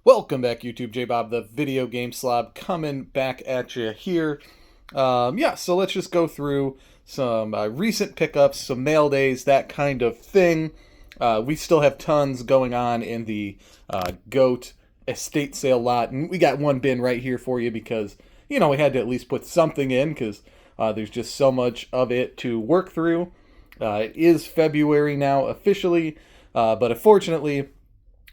Welcome back, YouTube. J-Bob, the video game slob, coming back at you here. So let's just go through some recent pickups, some mail days, that kind of thing. We still have tons going on in the GOAT estate sale lot, and we got one bin right here for you because, we had to at least put something in because there's just so much of it to work through. It is February now officially, but unfortunately,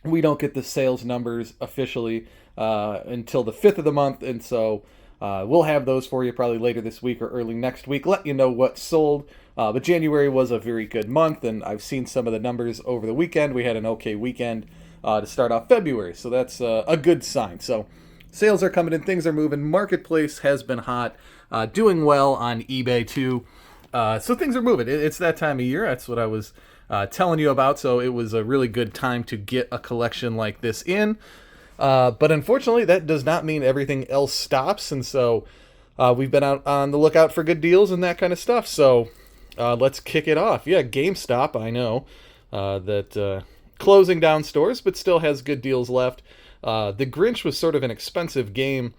we don't get the sales numbers officially until the 5th of the month, and so we'll have those for you probably later this week or early next week, let you know what's sold. But January was a very good month, and I've seen some of the numbers over the weekend. We had an okay weekend to start off February, so that's a good sign. So sales are coming in, things are moving, marketplace has been hot, doing well on eBay too. So things are moving. It's that time of year. That's what I was telling you about. So it was a really good time to get a collection like this in. But unfortunately, that does not mean everything else stops. And so we've been out on the lookout for good deals and that kind of stuff. So let's kick it off. Yeah, GameStop, I know that closing down stores, but still has good deals left. The Grinch was sort of an expensive game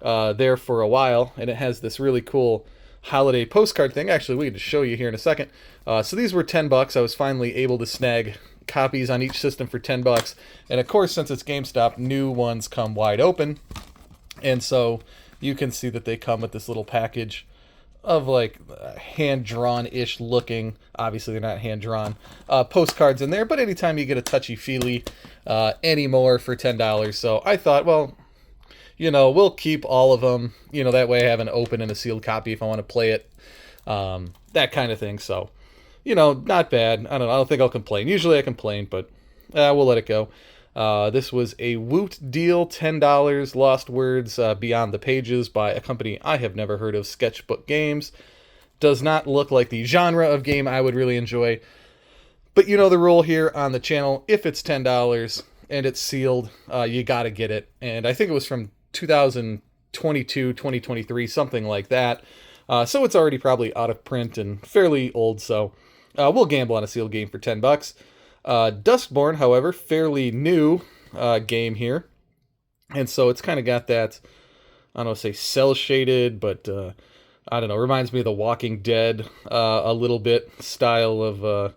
there for a while, and it has this really cool holiday postcard thing. Actually, we can just show you here in a second. So these were $10. I was finally able to snag copies on each system for $10. And of course, since it's GameStop, new ones come wide open. And so you can see that they come with this little package of like hand-drawn-ish looking, obviously they're not hand-drawn, postcards in there. But anytime you get a touchy-feely anymore for $10. So I thought, well, we'll keep all of them. That way I have an open and a sealed copy if I want to play it. That kind of thing. So, not bad. I don't know. I don't think I'll complain. Usually I complain, but we'll let it go. This was a Woot deal, $10, Lost Words Beyond the Pages by a company I have never heard of, Sketchbook Games. Does not look like the genre of game I would really enjoy. But the rule here on the channel, if it's $10 and it's sealed, you got to get it. And I think it was from 2022, 2023, something like that. So it's already probably out of print and fairly old, so we'll gamble on a sealed game for $10. Dustborn, however, fairly new game here. And so it's kind of got that, I don't know, say cel-shaded, but I don't know, reminds me of The Walking Dead a little bit style of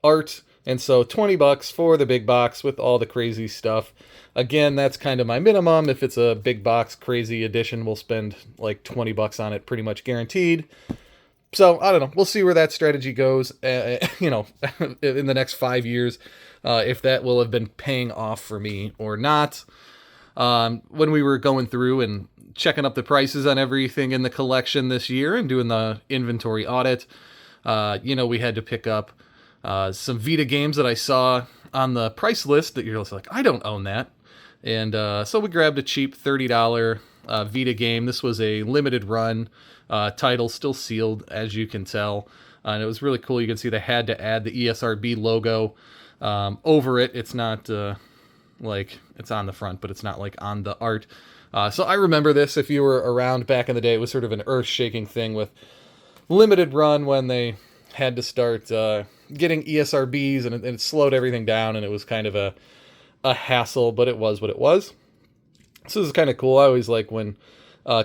art. And so $20 for the big box with all the crazy stuff. Again, that's kind of my minimum. If it's a big box crazy edition, we'll spend like $20 on it, pretty much guaranteed. So I don't know. We'll see where that strategy goes, in the next 5 years, if that will have been paying off for me or not. When we were going through and checking up the prices on everything in the collection this year and doing the inventory audit, we had to pick up some Vita games that I saw on the price list that you're just like, I don't own that. And so we grabbed a cheap $30 Vita game. This was a limited run title, still sealed, as you can tell. And it was really cool. You can see they had to add the ESRB logo over it. It's not like it's on the front, but it's not like on the art. So I remember this. If you were around back in the day, it was sort of an earth-shaking thing with limited run when they had to start getting ESRBs, and it slowed everything down, and it was kind of a hassle, but it was what it was. So this is kind of cool. I always like when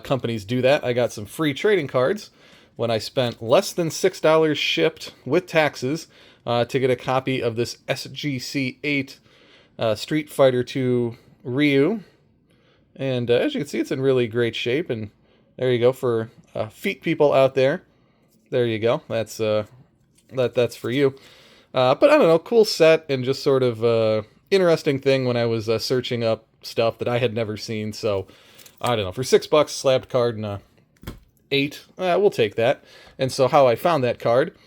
companies do that. I got some free trading cards when I spent less than $6 shipped with taxes to get a copy of this SGC 8 Street Fighter 2 Ryu. And as you can see, it's in really great shape, and there you go for feet people out there. There you go. That's for you. But I don't know, cool set and just sort of interesting thing when I was searching up stuff that I had never seen. So I don't know, for $6, slabbed card and a 8, we'll take that. And so how I found that card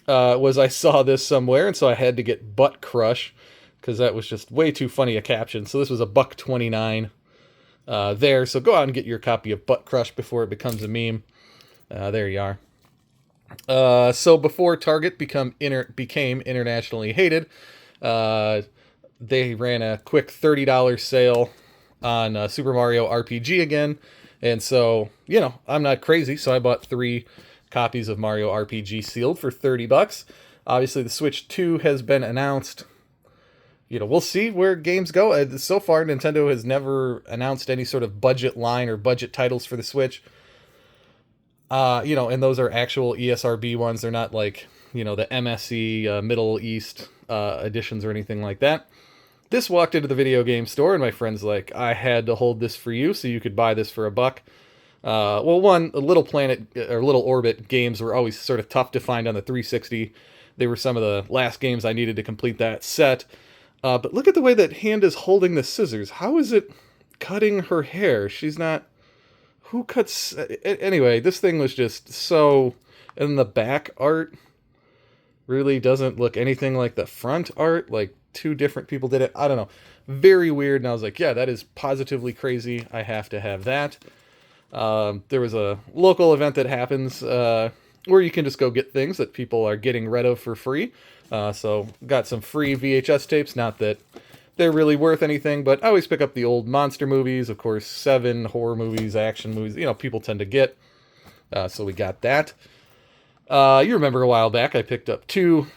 was I saw this somewhere, and so I had to get Butt Crush because that was just way too funny a caption. So this was a $1.29 there. So go out and get your copy of Butt Crush before it becomes a meme. There you are. So before Target became internationally hated, they ran a quick $30 sale on Super Mario RPG again. And so, I'm not crazy, so I bought 3 copies of Mario RPG sealed for $30. Obviously, the Switch 2 has been announced. we'll see where games go. So far, Nintendo has never announced any sort of budget line or budget titles for the Switch. And those are actual ESRB ones. They're not like, the MSC Middle East editions or anything like that. This walked into the video game store, and my friend's like, I had to hold this for you so you could buy this for $1. One, Little Planet or Little Orbit games were always sort of tough to find on the 360. They were some of the last games I needed to complete that set. But look at the way that hand is holding the scissors. How is it cutting her hair? She's not... Who cuts... Anyway, this thing was just so... And the back art really doesn't look anything like the front art. Like, two different people did it. I don't know. Very weird. And I was like, yeah, that is positively crazy. I have to have that. There was a local event that happens where you can just go get things that people are getting rid of for free. So got some free VHS tapes. Not that they're really worth anything, but I always pick up the old monster movies. Of course, 7 horror movies, action movies, people tend to get. So we got that. You remember a while back, I picked up 2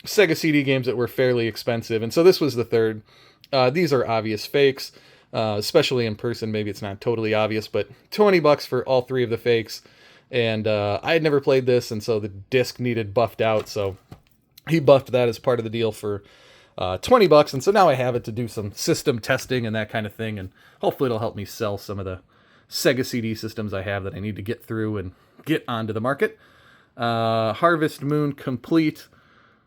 Sega CD games that were fairly expensive, and so this was the third. These are obvious fakes, especially in person. Maybe it's not totally obvious, but $20 for all 3 of the fakes. And I had never played this, and so the disc needed buffed out, so he buffed that as part of the deal for $20, and so now I have it to do some system testing and that kind of thing, and hopefully it'll help me sell some of the Sega CD systems I have that I need to get through and get onto the market. Harvest Moon Complete,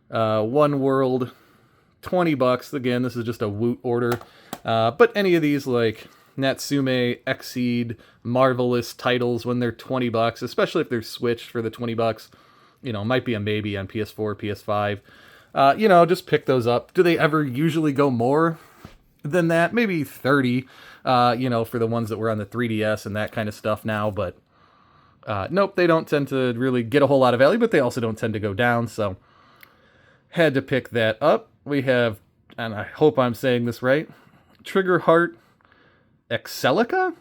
One World, $20. Again, this is just a Woot order. But any of these like Natsume, Exceed, Marvelous titles, when they're $20, especially if they're switched for the $20, might be a maybe on PS4, PS5. Just pick those up. Do they ever usually go more than that? Maybe 30, for the ones that were on the 3DS and that kind of stuff now, but nope, they don't tend to really get a whole lot of value, but they also don't tend to go down, so had to pick that up. We have, and I hope I'm saying this right, Trigger Heart Excelica?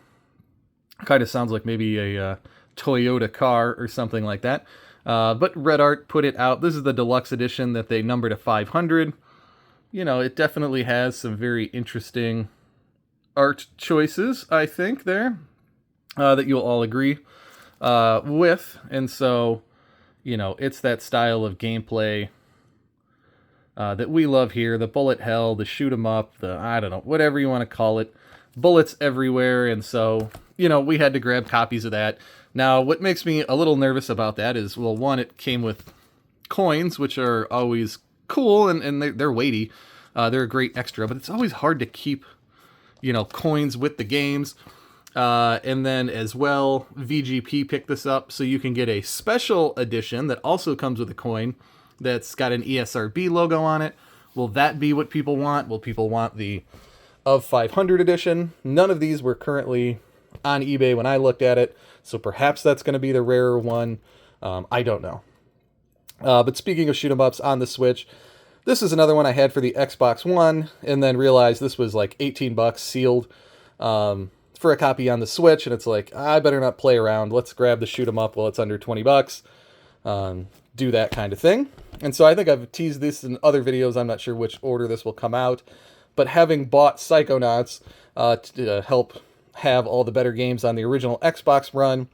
Kind of sounds like maybe a Toyota car or something like that. But Red Art put it out. This is the deluxe edition that they numbered to 500. It definitely has some very interesting art choices, I think, there, that you'll all agree with. And so, it's that style of gameplay that we love here. The bullet hell, the shoot 'em up, I don't know, whatever you want to call it. Bullets everywhere. And so, we had to grab copies of that. Now, what makes me a little nervous about that is, well, one, it came with coins, which are always cool, and they're weighty. They're a great extra, but it's always hard to keep, coins with the games. And then as well, VGP picked this up, so you can get a special edition that also comes with a coin that's got an ESRB logo on it. Will that be what people want? Will people want the of 500 edition? None of these were currently on eBay when I looked at it, so perhaps that's going to be the rarer one. I don't know. But speaking of shoot 'em ups on the Switch, this is another one I had for the Xbox One, and then realized this was like $18 sealed for a copy on the Switch, and it's like, I better not play around. Let's grab the shoot 'em up while it's under $20. Do that kind of thing. And so I think I've teased this in other videos. I'm not sure which order this will come out, but having bought Psychonauts to help have all the better games on the original Xbox run,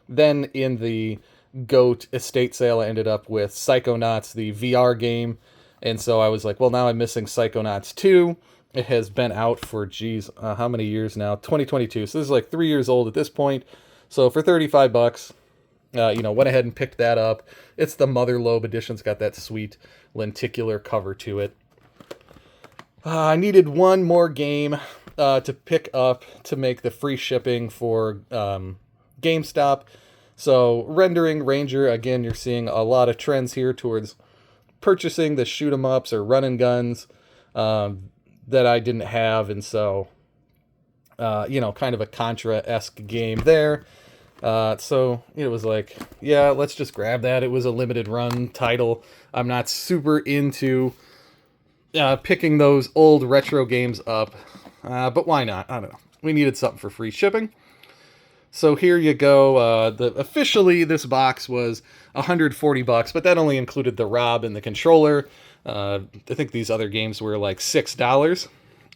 then in the GOAT estate sale, I ended up with Psychonauts, the VR game. And so I was like, well, now I'm missing Psychonauts 2. It has been out for, how many years now? 2022. So this is like 3 years old at this point. So for $35, went ahead and picked that up. It's the Mother Lobe edition. It's got that sweet lenticular cover to it. I needed one more game to pick up to make the free shipping for GameStop. So Rendering Ranger, again, you're seeing a lot of trends here towards purchasing the shoot 'em ups or run and guns that I didn't have. And so, kind of a Contra-esque game there. So it was like, yeah, let's just grab that. It was a limited run title. I'm not super into picking those old retro games up, but why not? I don't know. We needed something for free shipping. So here you go. Officially, this box was $140, but that only included the ROM and the controller. I think these other games were like $6.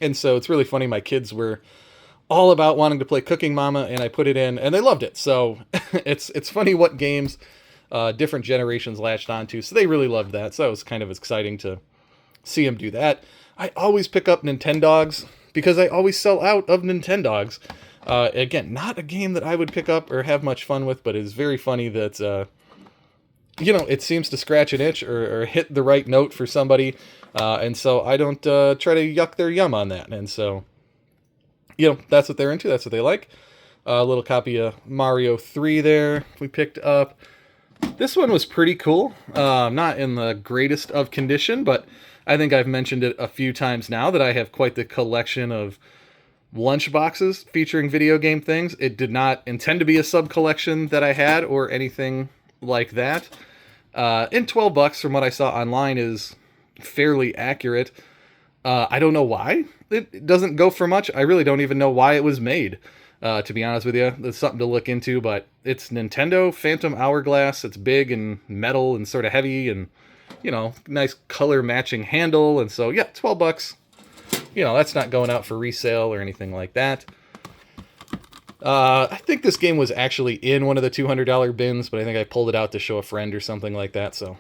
And so it's really funny. My kids were all about wanting to play Cooking Mama, and I put it in, and they loved it. So it's funny what games different generations latched onto. So they really loved that. So it was kind of exciting to see them do that. I always pick up Nintendogs because I always sell out of Nintendogs. Again, not a game that I would pick up or have much fun with, but it's very funny that it seems to scratch an itch or hit the right note for somebody. And so I don't try to yuck their yum on that. And so, that's what they're into. That's what they like. A little copy of Mario 3 there we picked up. This one was pretty cool. Not in the greatest of condition, but I think I've mentioned it a few times now that I have quite the collection of lunchboxes featuring video game things. It did not intend to be a sub-collection that I had or anything like that. And $12 from what I saw online is fairly accurate. I don't know why it doesn't go for much. I really don't even know why it was made, to be honest with you. That's something to look into, but it's Nintendo Phantom Hourglass. It's big and metal and sort of heavy and, nice color matching handle. And so, yeah, $12. That's not going out for resale or anything like that. I think this game was actually in one of the $200 bins, but I think I pulled it out to show a friend or something like that. So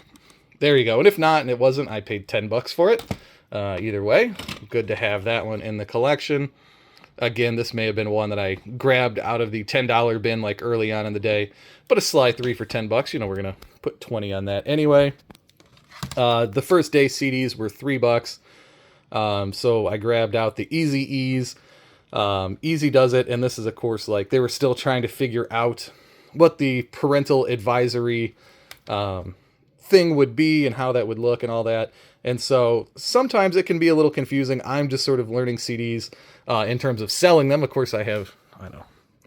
there you go. And if not, and it wasn't, I paid $10 for it. Either way, good to have that one in the collection. Again, this may have been one that I grabbed out of the $10 bin like early on in the day, but a Sly 3 for $10, we're going to put 20 on that anyway. The first day CDs were $3. So I grabbed out the Easy Ease. Easy Does It, and this is, of course, like they were still trying to figure out what the parental advisory thing would be and how that would look and all that. And so sometimes it can be a little confusing. I'm just sort of learning CDs in terms of selling them. Of course, I have,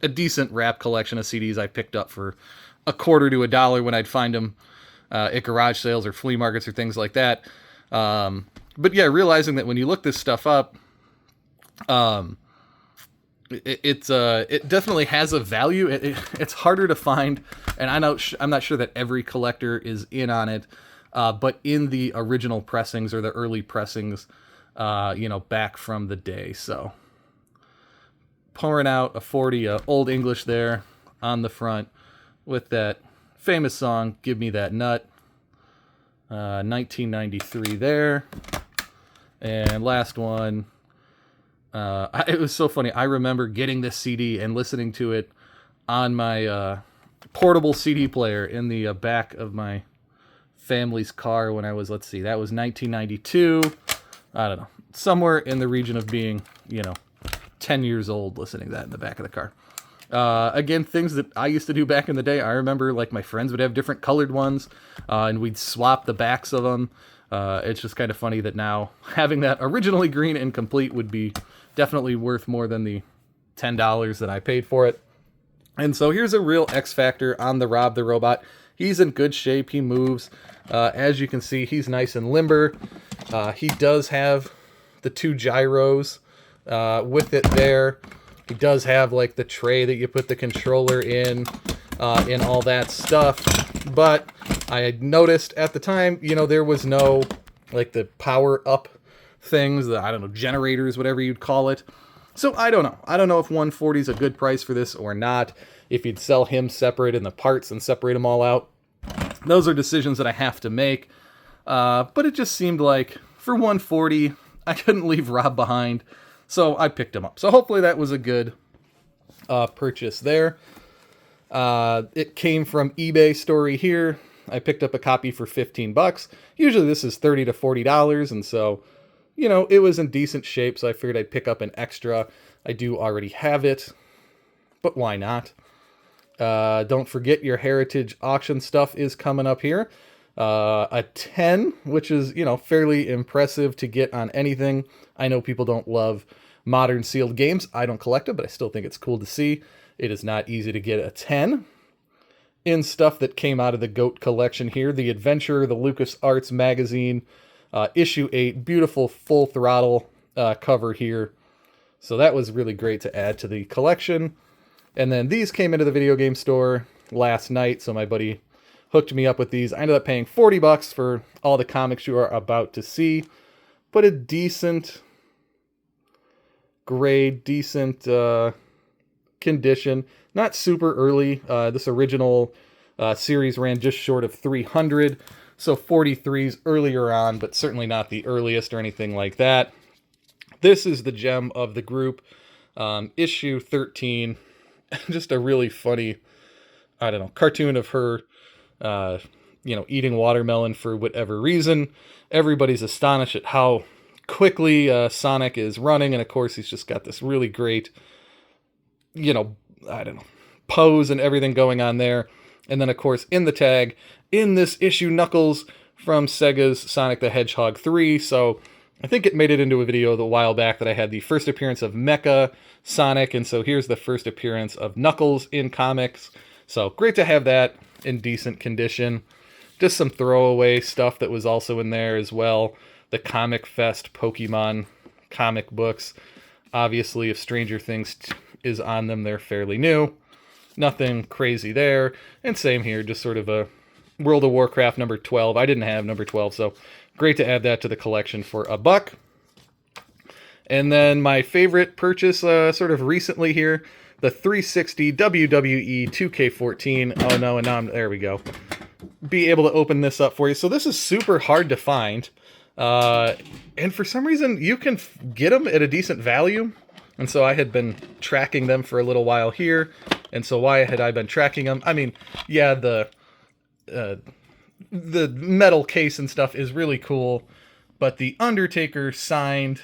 a decent rap collection of CDs I picked up for $0.25 to $1 when I'd find them at garage sales or flea markets or things like that. But yeah, realizing that when you look this stuff up, it definitely has a value. It's harder to find, and I'm not sure that every collector is in on it. But in the original pressings or the early pressings, back from the day. So pouring out a 40 Old English there on the front with that famous song, Give Me That Nut, 1993 there. And last one, it was so funny. I remember getting this CD and listening to it on my portable CD player in the back of my family's car when I was, that was 1992. I don't know, somewhere in the region of being, 10 years old, listening to that in the back of the car. Again, things that I used to do back in the day. I remember like my friends would have different colored ones, and we'd swap the backs of them. It's just kind of funny that now having that originally green and complete would be definitely worth more than the $10 that I paid for it. And so here's a real X factor on the Rob the Robot. He's in good shape. He moves. As you can see, he's nice and limber. He does have the 2 gyros with it there. He does have like the tray that you put the controller in and all that stuff. But I had noticed at the time, there was no like the power up things, the, generators, whatever you'd call it. So I don't know. I don't know if 140 is a good price for this or not. If you'd sell him separate in the parts and separate them all out. Those are decisions that I have to make. But it just seemed like for 140, I couldn't leave Rob behind. So I picked him up. So hopefully that was a good purchase there. It came from eBay story here. I picked up a copy for $15. Usually this is $30 to $40. And so, it was in decent shape. So I figured I'd pick up an extra. I do already have it. But why not? Don't forget your Heritage auction stuff is coming up here. A 10, which is, fairly impressive to get on anything. I know people don't love modern sealed games. I don't collect them, but I still think it's cool to see. It is not easy to get a 10. In stuff that came out of the GOAT collection here, The Adventurer, the LucasArts magazine, issue 8, beautiful full throttle cover here. So that was really great to add to the collection. And then these came into the video game store last night, so my buddy hooked me up with these. I ended up paying $40 for all the comics you are about to see, but a decent grade, decent condition. Not super early. This original series ran just short of 300, so 43's earlier on, but certainly not the earliest or anything like that. This is the gem of the group, issue 13. Just a really funny, I don't know, cartoon of her, eating watermelon for whatever reason. Everybody's astonished at how quickly Sonic is running, and of course he's just got this really great, pose and everything going on there. And then of course in the tag, in this issue, Knuckles from Sega's Sonic the Hedgehog 3. So I think it made it into a video a while back that I had the first appearance of Mecha Sonic, and so here's the first appearance of Knuckles in comics. So great to have that in decent condition. Just some throwaway stuff that was also in there as well. The Comic Fest Pokemon comic books. Obviously, if Stranger Things is on them, they're fairly new. Nothing crazy there. And same here, just sort of a World of Warcraft number 12. I didn't have number 12, so great to add that to the collection for $1. And then my favorite purchase sort of recently here, the 360 WWE 2K14. Oh no, and now there we go. Be able to open this up for you. So this is super hard to find. And for some reason, you can get them at a decent value. And so I had been tracking them for a little while here. And so why had I been tracking them? I mean, yeah, the metal case and stuff is really cool, but the Undertaker signed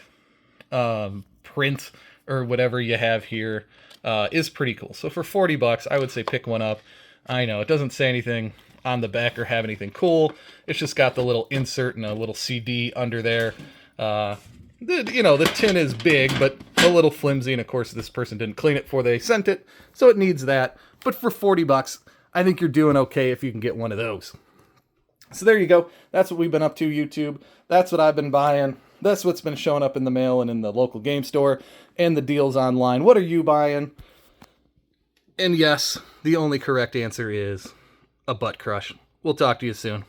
print or whatever you have here is pretty cool. So for $40, I would say pick one up. I know it doesn't say anything on the back or have anything cool. It's just got the little insert and a little CD under there. The tin is big, but a little flimsy, and of course this person didn't clean it before they sent it, so it needs that. But for $40, I think you're doing okay if you can get one of those. So there you go. That's what we've been up to, YouTube. That's what I've been buying. That's what's been showing up in the mail and in the local game store and the deals online. What are you buying? And yes, the only correct answer is a butt crush. We'll talk to you soon.